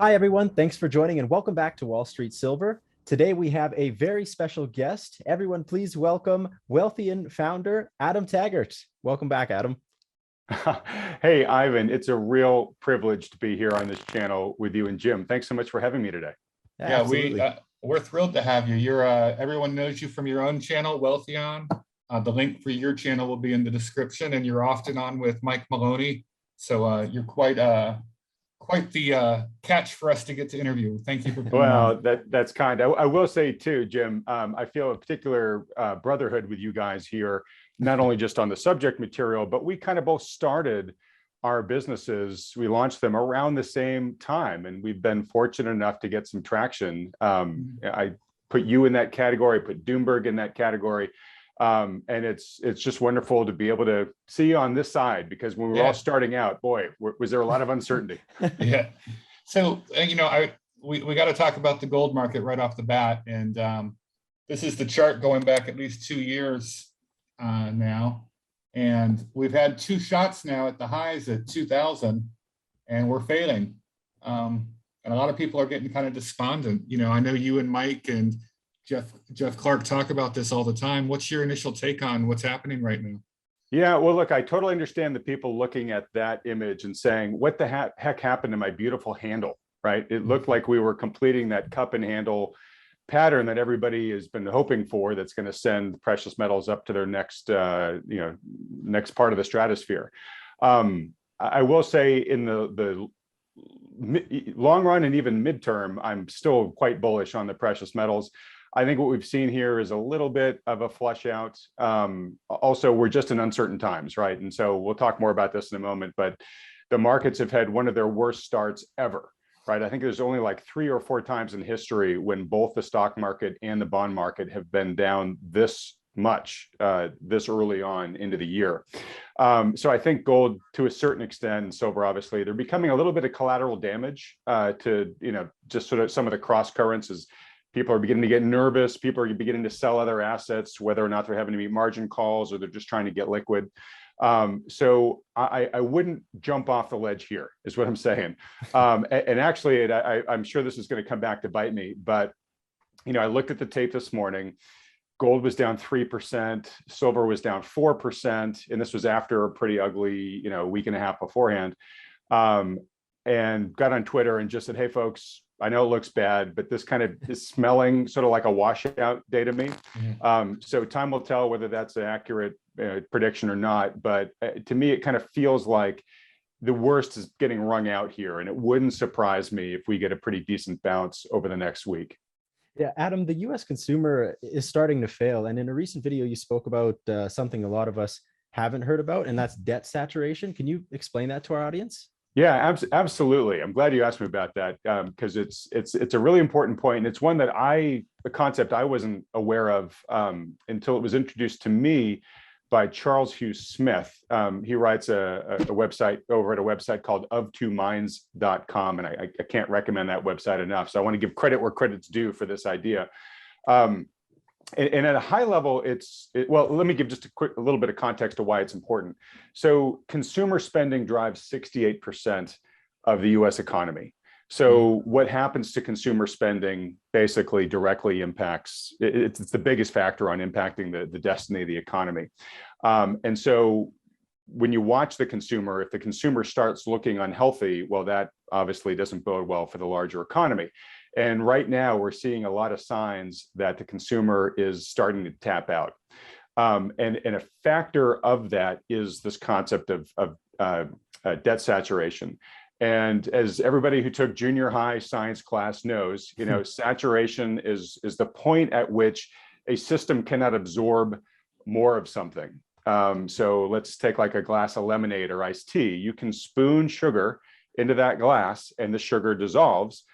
Hi, everyone. Thanks for joining and welcome back to Wall Street Silver. Today, we have a very special guest. Everyone, please welcome Wealthion founder, Adam Taggart. Welcome back, Adam. Hey, Ivan, it's a real privilege to be here on this channel with you and Jim. Thanks so much for having me today. Yeah, Absolutely. we're thrilled to have you. You're everyone knows you from your own channel, Wealthion. The link for your channel will be in the description, and you're often on with Mike Maloney. So you're quite the catch for us to get to interview. Thank you for coming on. Well, that's kind. I will say too, Jim, I feel a particular brotherhood with you guys here, not only just on the subject material, but we kind of both started our businesses. We launched them around the same time, and we've been fortunate enough to get some traction. I put you in that category, put Doomberg in that category. And it's just wonderful to be able to see you on this side, because when we were all starting out, boy, was there a lot of uncertainty. Yeah. So, we got to talk about the gold market right off the bat. And this is the chart going back at least 2 years now. And we've had two shots now at the highs at 2000, and we're failing. And a lot of people are getting kind of despondent. I know you and Mike and Jeff Clark talk about this all the time. What's your initial take on what's happening right now? Yeah, well, look, I totally understand the people looking at that image and saying, what the heck happened to my beautiful handle, right? It looked like we were completing that cup and handle pattern that everybody has been hoping for, that's going to send precious metals up to their next part of the stratosphere. I will say in the long run and even midterm, I'm still quite bullish on the precious metals. I think what we've seen here is a little bit of a flush out. Also, we're just in uncertain times, right? And so we'll talk more about this in a moment, but the markets have had one of their worst starts ever, right? I think there's only like 3 or 4 times in history when both the stock market and the bond market have been down this much this early on into the year. So I think gold, to a certain extent, and silver, obviously, they're becoming a little bit of collateral damage to, just sort of some of the cross currents as people are beginning to get nervous. People are beginning to sell other assets, whether or not they're having to meet margin calls or they're just trying to get liquid. So I wouldn't jump off the ledge here, is what I'm saying. And actually, I'm sure this is going to come back to bite me, but I looked at the tape this morning. Gold was down 3%, silver was down 4%, and this was after a pretty ugly, week and a half beforehand. And got on Twitter and just said, hey, folks, I know it looks bad, but this kind of is smelling sort of like a washout day to me. So time will tell whether that's an accurate prediction or not. But to me, it kind of feels like the worst is getting wrung out here. And it wouldn't surprise me if we get a pretty decent bounce over the next week. Yeah, Adam, the US consumer is starting to fail. And in a recent video, you spoke about something a lot of us haven't heard about, and that's debt saturation. Can you explain that to our audience? Yeah, absolutely. I'm glad you asked me about that, because it's a really important point, and it's one that a concept I wasn't aware of until it was introduced to me by Charles Hughes Smith. He writes a website over at a website called of2minds.com, and I can't recommend that website enough. So I want to give credit where credit's due for this idea. And at a high level, well, let me give just a little bit of context to why it's important. So consumer spending drives 68% of the US economy. So what happens to consumer spending basically directly impacts, it's the biggest factor on impacting the destiny of the economy. And so when you watch the consumer, if the consumer starts looking unhealthy, well, that obviously doesn't bode well for the larger economy. And right now, we're seeing a lot of signs that the consumer is starting to tap out. And a factor of that is this concept of debt saturation. And as everybody who took junior high science class knows, saturation is the point at which a system cannot absorb more of something. So let's take like a glass of lemonade or iced tea. You can spoon sugar into that glass and the sugar dissolves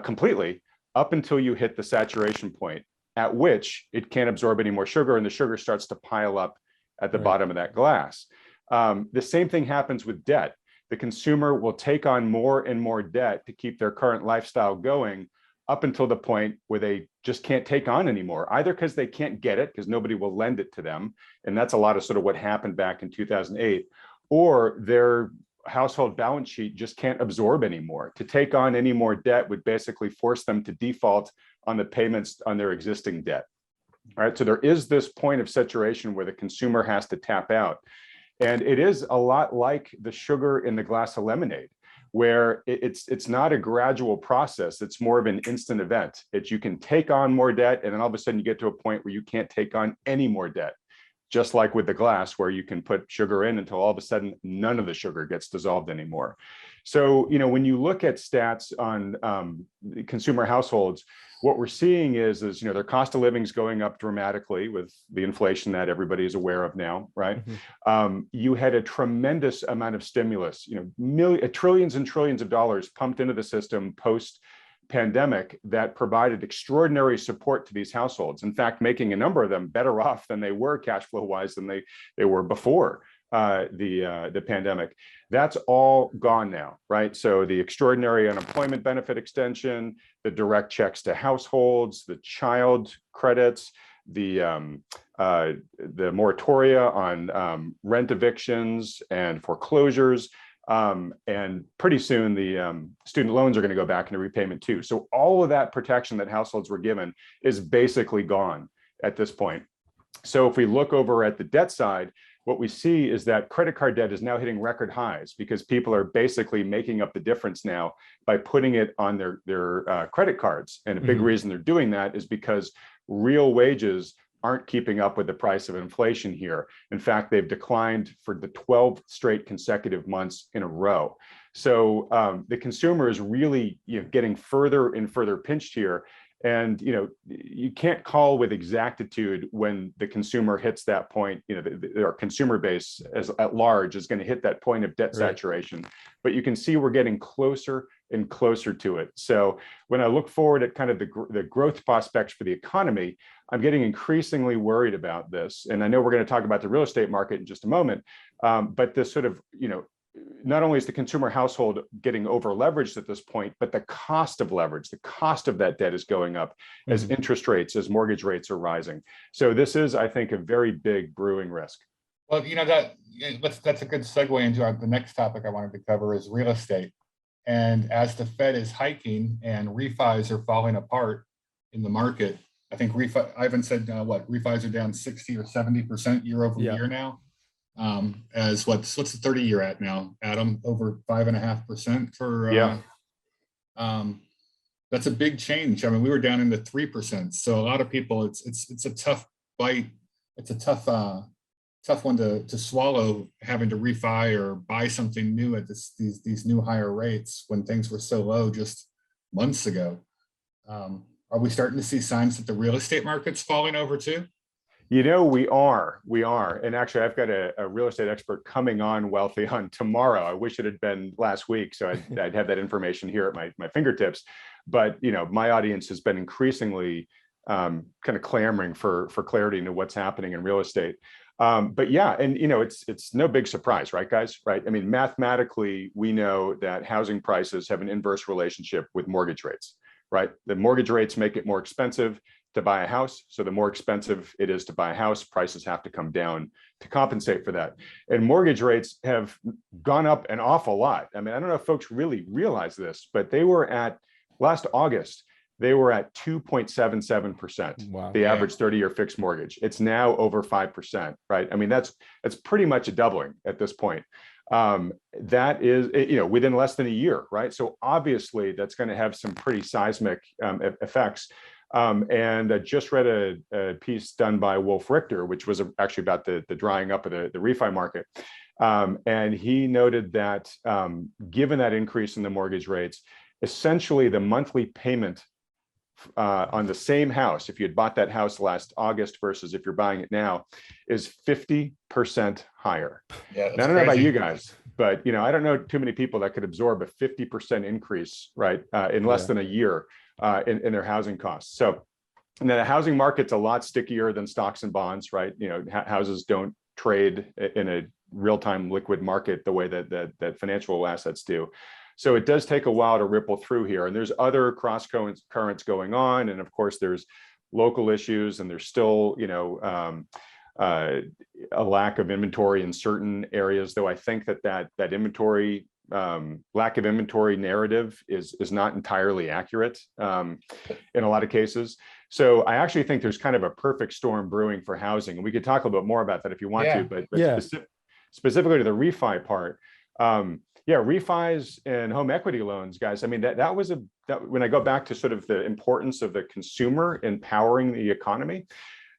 completely up until you hit the saturation point, at which it can't absorb any more sugar and the sugar starts to pile up at the bottom of that glass. The same thing happens with debt. The consumer will take on more and more debt to keep their current lifestyle going up until the point where they just can't take on anymore, either because they can't get it because nobody will lend it to them. And that's a lot of sort of what happened back in 2008, or they're household balance sheet just can't absorb anymore. To take on any more debt would basically force them to default on the payments on their existing debt. All right, so there is this point of saturation where the consumer has to tap out. And it is a lot like the sugar in the glass of lemonade, where it's not a gradual process. It's more of an instant event. You can take on more debt, and then all of a sudden you get to a point where you can't take on any more debt. Just like with the glass, where you can put sugar in until all of a sudden none of the sugar gets dissolved anymore. So, when you look at stats on consumer households, what we're seeing is their cost of living is going up dramatically with the inflation that everybody is aware of now, right? Mm-hmm. You had a tremendous amount of stimulus, trillions and trillions of dollars pumped into the system post pandemic that provided extraordinary support to these households. In fact, making a number of them better off than they were cash flow wise than they were before the pandemic. That's all gone now, right? So the extraordinary unemployment benefit extension, the direct checks to households, the child credits, the moratoria on rent evictions and foreclosures. And pretty soon the student loans are going to go back into repayment too. So all of that protection that households were given is basically gone at this point. So if we look over at the debt side, what we see is that credit card debt is now hitting record highs because people are basically making up the difference now by putting it on their credit cards. And a big reason they're doing that is because real wages aren't keeping up with the price of inflation here. In fact, they've declined for the 12 straight consecutive months in a row. So the consumer is really getting further and further pinched here. And you can't call with exactitude when the consumer hits that point. Our consumer base at large is going to hit that point of debt saturation. But you can see we're getting closer and closer to it. So when I look forward at kind of the growth prospects for the economy, I'm getting increasingly worried about this. And I know we're going to talk about the real estate market in just a moment, but this sort of not only is the consumer household getting over leveraged at this point, but the cost of leverage, the cost of that debt is going up as interest rates, as mortgage rates are rising. So this is, I think, a very big brewing risk. Well, that's a good segue into the next topic I wanted to cover is real estate. And as the Fed is hiking and refis are falling apart in the market, I think Ivan said, refis are down 60 or 70% year over year now. As what's the 30-year at now, Adam? Over 5.5% for that's a big change. I mean, we were down in the 3%. So a lot of people, it's a tough bite. It's a tough one to swallow, having to refi or buy something new at these new higher rates when things were so low just months ago. Are we starting to see signs that the real estate market's falling over too? We are. And actually, I've got a real estate expert coming on Wealthion tomorrow. I wish it had been last week, so I'd have that information here at my fingertips. But, my audience has been increasingly kind of clamoring for clarity into what's happening in real estate. But yeah, and it's no big surprise, right, guys? Right? I mean, mathematically, we know that housing prices have an inverse relationship with mortgage rates, right? The mortgage rates make it more expensive to buy a house. So the more expensive it is to buy a house, prices have to come down to compensate for that. And mortgage rates have gone up an awful lot. I mean, I don't know if folks really realize this, but they were at last August, they were at 2.77%. Wow. The average 30-year fixed mortgage. It's now over 5%, right? I mean, that's pretty much a doubling at this point. That is, within less than a year, right? So obviously that's going to have some pretty seismic effects. And I just read a piece done by Wolf Richter, which was actually about the drying up of the refi market. And he noted that given that increase in the mortgage rates, essentially the monthly payment on the same house, if you had bought that house last August versus if you're buying it now, is 50% higher. Yeah, now, I don't know about you guys, but I don't know too many people that could absorb a 50% increase, right, in less than a year. In their housing costs. So now the housing market's a lot stickier than stocks and bonds, right? Houses don't trade in a real-time liquid market the way that financial assets do. So it does take a while to ripple through here. And there's other cross currents going on. And of course, there's local issues, and there's still, a lack of inventory in certain areas, though I think that inventory lack of inventory narrative is not entirely accurate in a lot of cases. So I actually think there's kind of a perfect storm brewing for housing, and we could talk a little bit more about that if you want to. But specifically to the refi part, yeah, refis and home equity loans, guys. I mean, that was when I go back to sort of the importance of the consumer empowering the economy,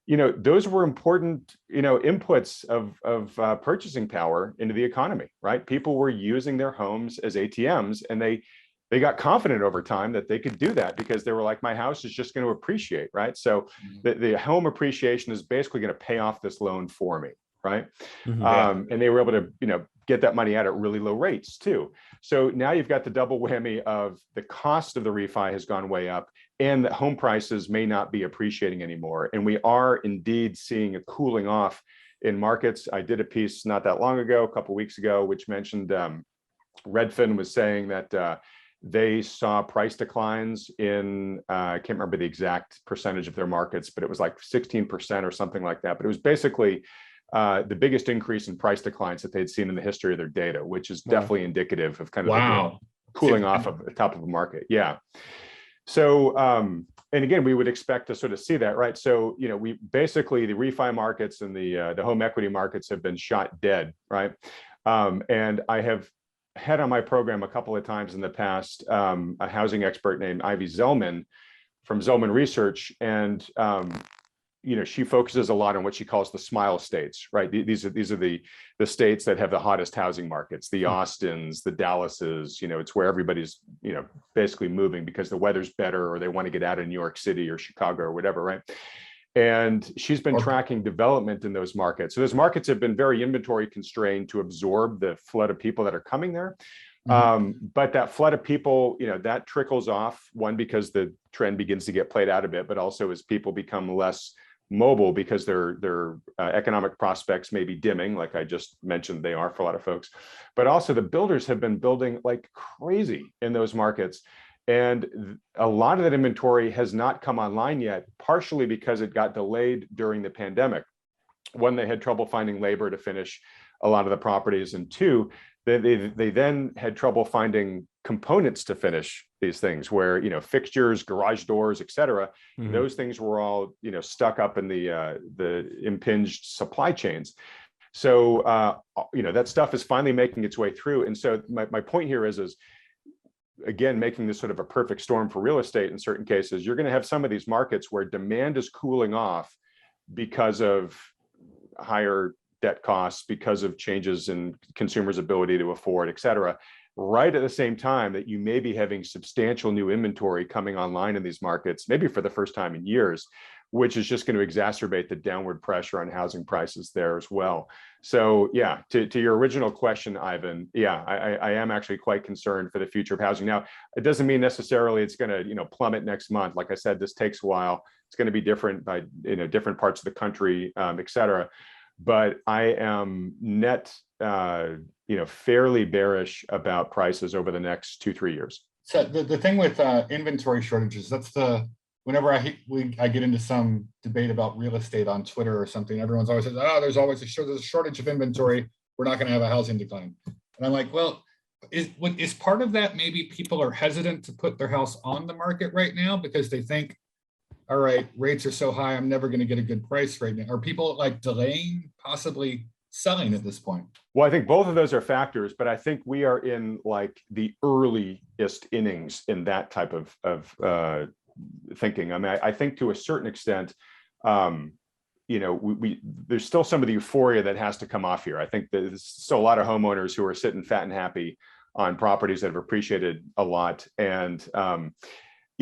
those were important, inputs of purchasing power into the economy, right? People were using their homes as ATMs, and they got confident over time that they could do that because they were like, my house is just going to appreciate, right? So the home appreciation is basically going to pay off this loan for me, right? And they were able to, get that money out at really low rates too. So now you've got the double whammy of the cost of the refi has gone way up, and that home prices may not be appreciating anymore. And we are indeed seeing a cooling off in markets. I did a piece not that long ago, a couple of weeks ago, which mentioned Redfin was saying that they saw price declines in, I can't remember the exact percentage of their markets, but it was like 16% or something like that. But it was basically the biggest increase in price declines that they'd seen in the history of their data, which is definitely indicative of kind of the cooling off of the top of the market. Yeah. So, and again, we would expect to sort of see that, right? So, we basically, the refi markets and the home equity markets have been shot dead, right? And I have had on my program a couple of times in the past a housing expert named Ivy Zellman from Zellman Research, and she focuses a lot on what she calls the smile states, right? These are the states that have the hottest housing markets, the Austins, the Dallases. It's where everybody's basically moving because the weather's better, or they want to get out of New York City or Chicago or whatever, right? And she's been tracking development in those markets. So those markets have been very inventory constrained to absorb the flood of people that are coming there. But that flood of people, that trickles off, one, because the trend begins to get played out a bit, but also as people become less mobile because their economic prospects may be dimming, like I just mentioned they are for a lot of folks. But also the builders have been building like crazy in those markets. And a lot of that inventory has not come online yet, partially because it got delayed during the pandemic. One, they had trouble finding labor to finish a lot of the properties, and two, they then had trouble finding components to finish these things, where fixtures, garage doors, etc. Those things were all stuck up in the impinged supply chains. So that stuff is finally making its way through. And so my point here is again, making this sort of a perfect storm for real estate in certain cases. You're going to have some of these markets where demand is cooling off because of higher debt costs, because of changes in consumers' ability to afford, et cetera, right at the same time that you may be having substantial new inventory coming online in these markets, maybe for the first time in years, which is just going to exacerbate the downward pressure on housing prices there as well. So yeah, to your original question, Ivan, yeah, I am actually quite concerned for the future of housing. Now, it doesn't mean necessarily it's going to plummet next month. Like I said, this takes a while. It's going to be different by different parts of the country, et cetera. But I am net fairly bearish about prices over the next 2-3 years. So the thing with inventory shortages, that's whenever I get into some debate about real estate on Twitter or something, everyone's always says, oh, there's always there's a shortage of inventory, we're not going to have a housing decline. And I'm like, well, is part of that maybe people are hesitant to put their house on the market right now because they think, all right, rates are so high, I'm never going to get a good price right now? Are people like delaying possibly selling at this point? Well, I think both of those are factors, but I think we are in like the earliest innings in that type of thinking. I mean, I think to a certain extent, there's still some of the euphoria that has to come off here. I think there's still a lot of homeowners who are sitting fat and happy on properties that have appreciated a lot. And,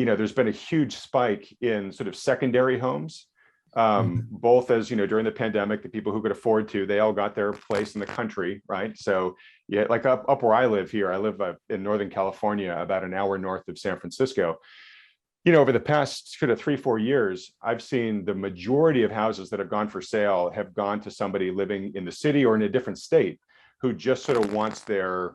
there's been a huge spike in sort of secondary homes, both as, during the pandemic, the people who could afford to, they all got their place in the country, right? So yeah, like up where I live here, I live in Northern California, about an hour north of San Francisco. Over the past sort of 3-4 years, I've seen the majority of houses that have gone for sale have gone to somebody living in the city or in a different state who just sort of wants their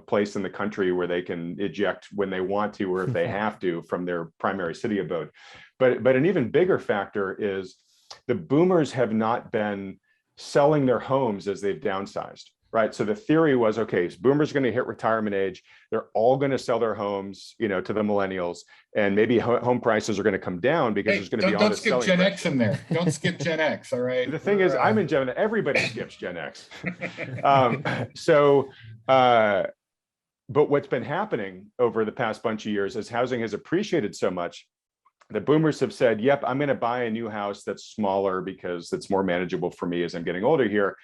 place in the country where they can eject when they want to, or if they have to, from their primary city abode. But an even bigger factor is the boomers have not been selling their homes as they've downsized, right? So the theory was, okay, so boomers are going to hit retirement age. They're all going to sell their homes, to the millennials, and maybe home prices are going to come down because there's going to be all don't this skip selling Gen pressure. X in there. Don't skip Gen X. All right. The thing is, I'm in Gen X. Everybody skips Gen X. But what's been happening over the past bunch of years is housing has appreciated so much. The boomers have said, yep, I'm going to buy a new house that's smaller because it's more manageable for me as I'm getting older here.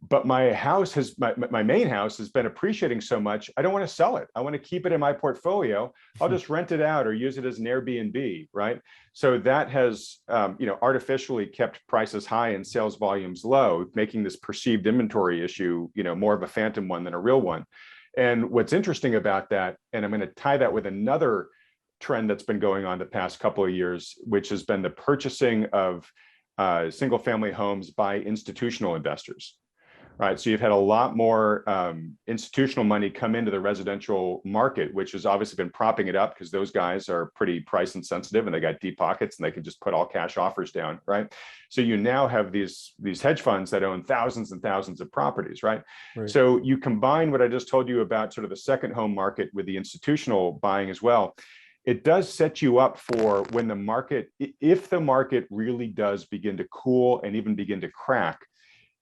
But my house has, my main house has been appreciating so much, I don't want to sell it. I want to keep it in my portfolio. I'll just rent it out or use it as an Airbnb, right? So that has, artificially kept prices high and sales volumes low, making this perceived inventory issue, more of a phantom one than a real one. And what's interesting about that, and I'm going to tie that with another trend that's been going on the past couple of years, which has been the purchasing of single family homes by institutional investors. Right. So you've had a lot more institutional money come into the residential market, which has obviously been propping it up because those guys are pretty price insensitive and they got deep pockets and they can just put all cash offers down. Right. So you now have these hedge funds that own thousands and thousands of properties. Right. So you combine what I just told you about sort of the second home market with the institutional buying as well. It does set you up for when the market, if the market really does begin to cool and even begin to crack,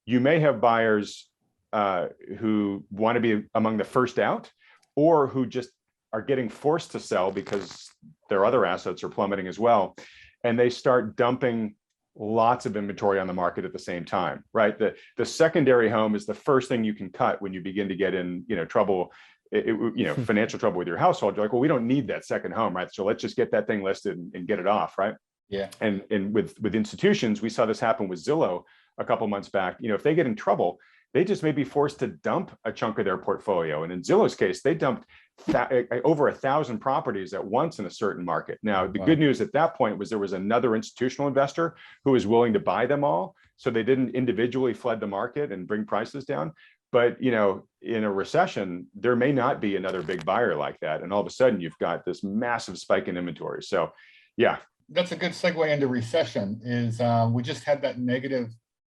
you may have buyers who want to be among the first out, or who just are getting forced to sell because their other assets are plummeting as well. And they start dumping lots of inventory on the market at the same time, right? The secondary home is the first thing you can cut when you begin to get in, trouble, financial trouble with your household. You're like, well, we don't need that second home, right? So let's just get that thing listed and get it off, right? Yeah. And with institutions, we saw this happen with Zillow a couple months back. If they get in trouble, they just may be forced to dump a chunk of their portfolio. And in Zillow's case, they dumped over 1,000 properties at once in a certain market. Now, the good news at that point was there was another institutional investor who was willing to buy them all. So they didn't individually flood the market and bring prices down. But, in a recession, there may not be another big buyer like that. And all of a sudden, you've got this massive spike in inventory. So, yeah. That's a good segue into recession. Is we just had that negative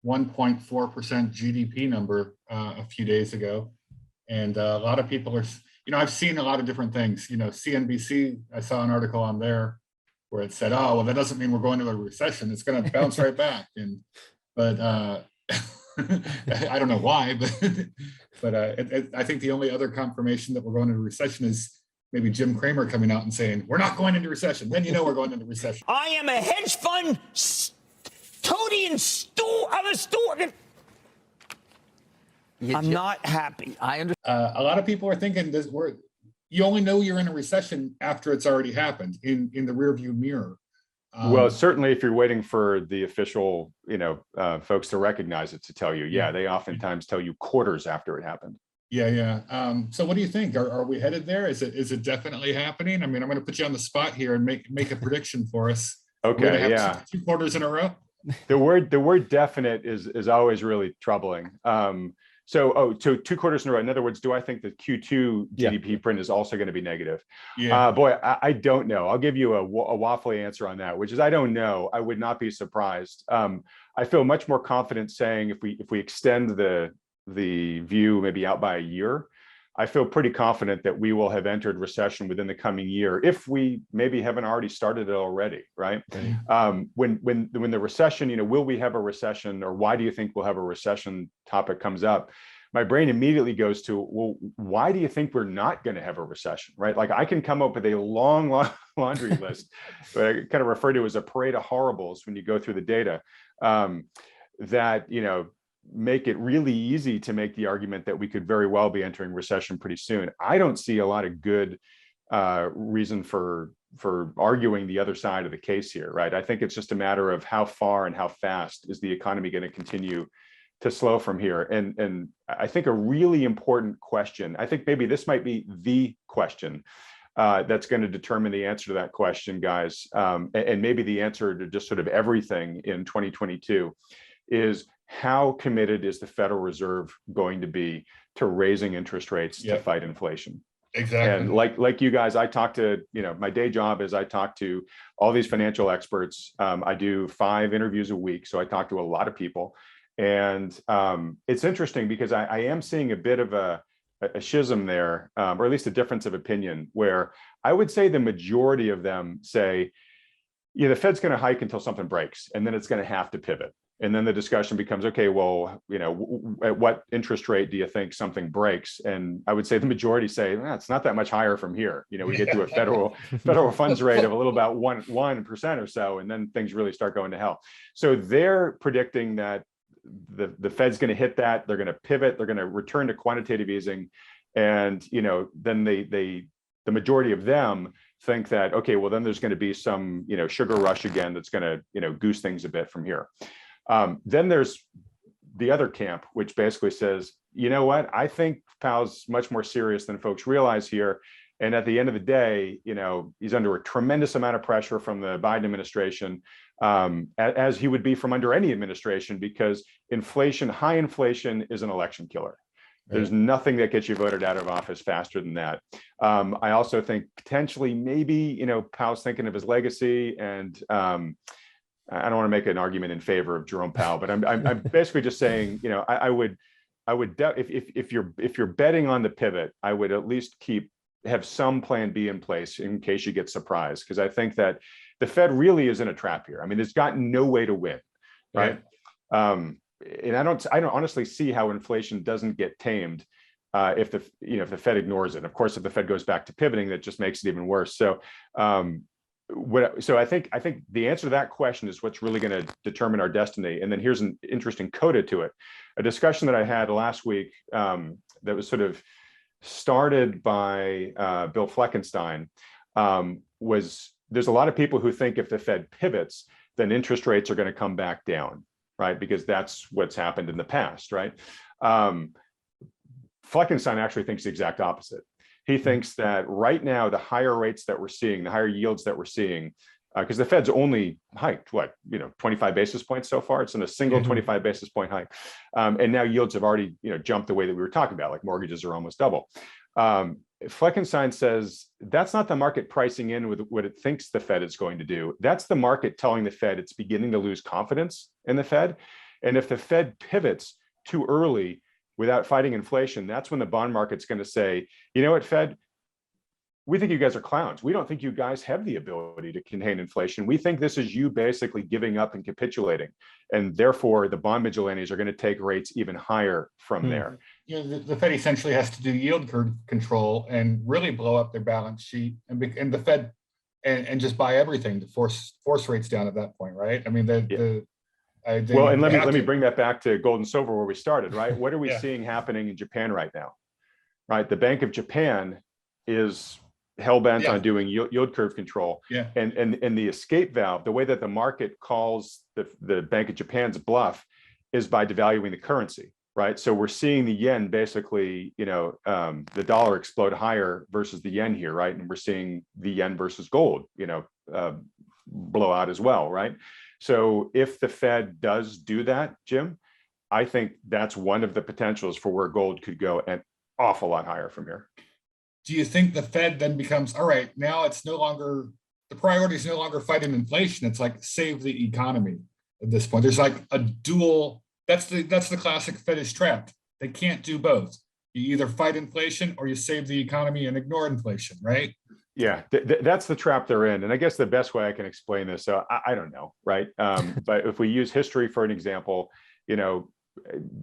1.4% GDP number a few days ago. And a lot of people are, I've seen a lot of different things. CNBC, I saw an article on there where it said, oh, well, that doesn't mean we're going to a recession. It's going to bounce right back. But I don't know why, but I think the only other confirmation that we're going into a recession is maybe Jim Cramer coming out and saying, we're not going into recession. Then we're going into recession. I am a hedge fund toady and stool. I'm a stool. I'm not happy. I understand. A lot of people are thinking this. You only know you're in a recession after it's already happened in the rearview mirror. Well, certainly if you're waiting for the official, folks to recognize it to tell you, they oftentimes tell you quarters after it happened. Yeah. So what do you think? Are we headed there? Is it definitely happening? I mean, I'm going to put you on the spot here and make a prediction for us. Okay. Yeah. 2 quarters in a row. The word definite is always really troubling. So 2 quarters in a row. In other words, do I think the Q2 GDP print is also going to be negative? Yeah. Boy, I don't know. I'll give you a waffly answer on that, which is I don't know. I would not be surprised. I feel much more confident saying if we extend the view maybe out by a year, I feel pretty confident that we will have entered recession within the coming year, if we maybe haven't already started it already, right? When the recession, will we have a recession, or why do you think we'll have a recession topic comes up? My brain immediately goes to, well, why do you think we're not going to have a recession, right? Like I can come up with a long laundry list, but I kind of refer to as a parade of horribles when you go through the data, that, make it really easy to make the argument that we could very well be entering recession pretty soon. I don't see a lot of good reason for arguing the other side of the case here, right? I think it's just a matter of how far and how fast is the economy going to continue to slow from here. And I think a really important question, I think maybe this might be the question that's going to determine the answer to that question, guys, and maybe the answer to just sort of everything in 2022 is, how committed is the Federal Reserve going to be to raising interest rates to fight inflation? Exactly. And like you guys, I talk to, my day job is I talk to all these financial experts. I do 5 interviews a week, so I talk to a lot of people. And it's interesting because I am seeing a bit of a schism there, or at least a difference of opinion, where I would say the majority of them say, the Fed's going to hike until something breaks, and then it's going to have to pivot. And then the discussion becomes, okay, well, at what interest rate do you think something breaks? And I would say the majority say, it's not that much higher from here. We get to a federal funds rate of a little about 1% or so, and then things really start going to hell. So they're predicting that the Fed's going to hit that. They're going to pivot. They're going to return to quantitative easing, and then the majority of them think that, okay, well, then there's going to be some sugar rush again that's going to goose things a bit from here. Then there's the other camp, which basically says, you know what, I think Powell's much more serious than folks realize here. And at the end of the day, he's under a tremendous amount of pressure from the Biden administration, as he would be from under any administration, because high inflation is an election killer. There's nothing that gets you voted out of office faster than that. I also think potentially maybe, Powell's thinking of his legacy, and I don't want to make an argument in favor of Jerome Powell, but I'm basically just saying, I would if you're betting on the pivot, I would at least have some plan B in place in case you get surprised, because I think that the Fed really is in a trap here. I mean, it's got no way to win, right? And I don't honestly see how inflation doesn't get tamed if the Fed ignores it. Of course, if the Fed goes back to pivoting, that just makes it even worse. So I think the answer to that question is what's really going to determine our destiny. And then here's an interesting coda to it. A discussion that I had last week that was sort of started by Bill Fleckenstein was, there's a lot of people who think if the Fed pivots, then interest rates are going to come back down, right? Because that's what's happened in the past, right? Fleckenstein actually thinks the exact opposite. He thinks that right now, the higher rates that we're seeing, the higher yields that we're seeing, because the Fed's only hiked, 25 basis points so far. It's in a single 25 basis point hike. And now yields have already, jumped the way that we were talking about, like mortgages are almost double. Fleckenstein says that's not the market pricing in with what it thinks the Fed is going to do. That's the market telling the Fed it's beginning to lose confidence in the Fed. And if the Fed pivots too early without fighting inflation, that's when the bond market's going to say, you know what, Fed, we think you guys are clowns. We don't think you guys have the ability to contain inflation. We think this is you basically giving up and capitulating. And therefore, the bond vigilantes are going to take rates even higher from there. The Fed essentially has to do yield curve control and really blow up their balance sheet, and the Fed and just buy everything to force rates down at that point, right? I mean, well, and let me bring that back to gold and silver where we started, right? What are we seeing happening in Japan right now? Right, the Bank of Japan is hell-bent on doing yield curve control. And the escape valve, the way that the market calls the Bank of Japan's bluff, is by devaluing the currency, right? So we're seeing the yen basically, the dollar explode higher versus the yen here, right? And we're seeing the yen versus gold, blow out as well, right? So if the Fed does do that, Jim, I think that's one of the potentials for where gold could go an awful lot higher from here. Do you think the Fed then becomes, all right, now it's no longer, the priority is no longer fighting inflation. It's like save the economy at this point. There's like a dual, that's the classic Fedish trap. They can't do both. You either fight inflation or you save the economy and ignore inflation, right? Yeah, that's the trap they're in. And I guess the best way I can explain this, so I don't know, right? But if we use history for an example,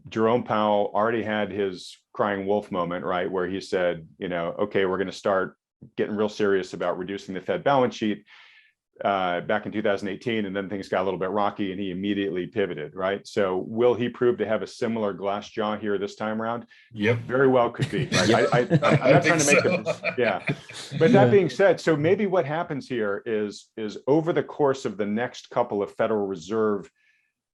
Jerome Powell already had his crying wolf moment, right? Where he said, okay, we're going to start getting real serious about reducing the Fed balance sheet back in 2018. And then things got a little bit rocky and he immediately pivoted, right? So will he prove to have a similar glass jaw here this time around? Yep. Very well could be, right? I'm not trying to make But that being said, so maybe what happens here is over the course of the next couple of Federal Reserve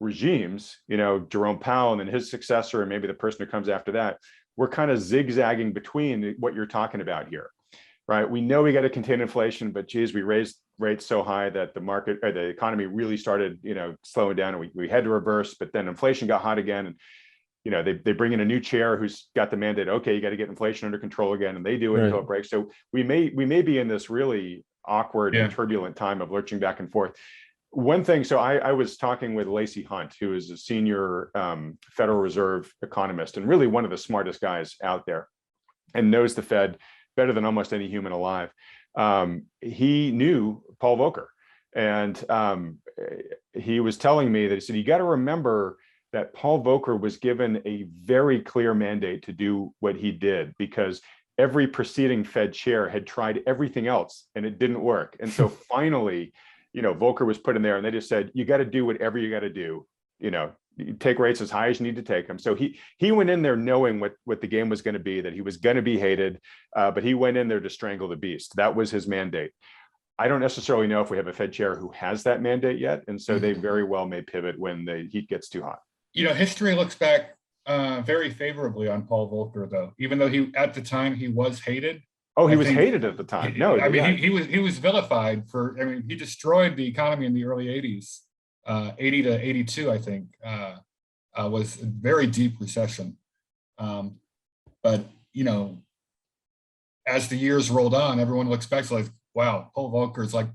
regimes, Jerome Powell and then his successor, and maybe the person who comes after that, we're kind of zigzagging between what you're talking about here, right? We know we got to contain inflation, but geez, we raised rates so high that the market or the economy really started, slowing down, and we had to reverse, but then inflation got hot again. they bring in a new chair who's got the mandate, okay, you got to get inflation under control again, and they do it until it breaks. So we may be in this really awkward and turbulent time of lurching back and forth. One thing, so I was talking with Lacey Hunt, who is a senior Federal Reserve economist and really one of the smartest guys out there and knows the Fed better than almost any human alive. He knew Paul Volcker, and he was telling me that, he said, you got to remember that Paul Volcker was given a very clear mandate to do what he did, because every preceding Fed chair had tried everything else and it didn't work. And so finally, Volcker was put in there, and they just said, you got to do whatever you got to do. You take rates as high as you need to take them. So he went in there knowing what the game was going to be, that he was going to be hated, but he went in there to strangle the beast. That was his mandate. I don't necessarily know if we have a Fed chair who has that mandate yet. And so they very well may pivot when the heat gets too hot. History looks back very favorably on Paul Volcker, though, even though at the time he was hated. Oh, he was hated at the time. No, he was vilified for, he destroyed the economy in the early 80s, 80 to 82, I think, was a very deep recession. But, as the years rolled on, everyone looks back like, wow, Paul Volcker is like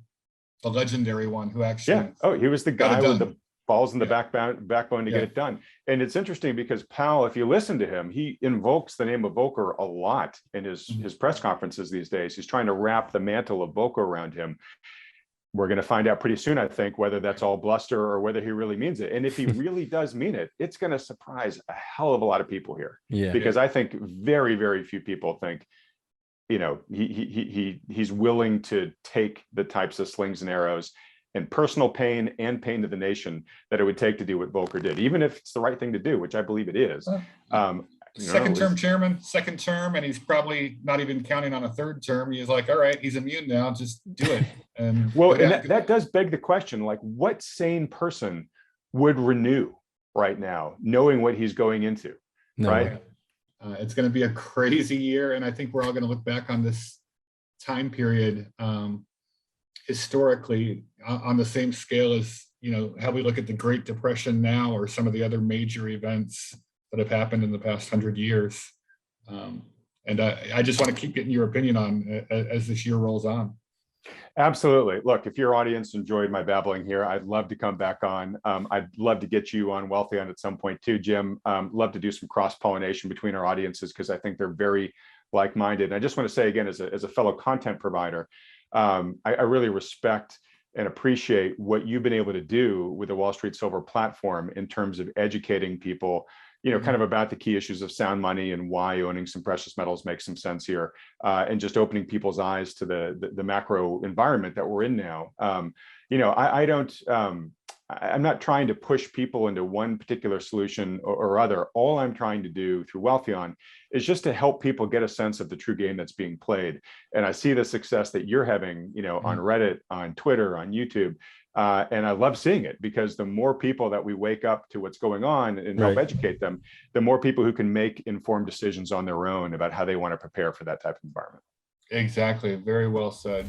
the legendary one who actually. Yeah. Oh, he was the guy with the balls in the backbone to get it done. And it's interesting because Powell, if you listen to him, he invokes the name of Volcker a lot in his press conferences these days. He's trying to wrap the mantle of Volcker around him. We're going to find out pretty soon, I think, whether that's all bluster or whether he really means it. And if he really does mean it, it's going to surprise a hell of a lot of people here. Because I think very, very few people think, he's willing to take the types of slings and arrows and personal pain and pain to the nation that it would take to do what Volcker did, even if it's the right thing to do, which I believe it is. Second term chairman, second term, and he's probably not even counting on a third term. He's like, all right, he's immune now, just do it. And that does beg the question, like, what sane person would renew right now, knowing what he's going into, right? It's going to be a crazy year, and I think we're all going to look back on this time period historically on the same scale as how we look at the Great Depression now, or some of the other major events that have happened in the past 100 years. And I just want to keep getting your opinion on as this year rolls on. Absolutely. Look, if your audience enjoyed my babbling here, I'd love to come back on. I'd love to get you on Wealthion at some point too, Jim. Love to do some cross-pollination between our audiences, because I think they're very like-minded. And I just want to say again, as a fellow content provider, I really respect and appreciate what you've been able to do with the Wall Street Silver platform in terms of educating people, kind of about the key issues of sound money and why owning some precious metals makes some sense here, and just opening people's eyes to the macro environment that we're in now. I'm not trying to push people into one particular solution or other. All I'm trying to do through Wealthion is just to help people get a sense of the true game that's being played. And I see the success that you're having, on Reddit, on Twitter, on YouTube. And I love seeing it, because the more people that we wake up to what's going on and help educate them, the more people who can make informed decisions on their own about how they want to prepare for that type of environment. Exactly. Very well said.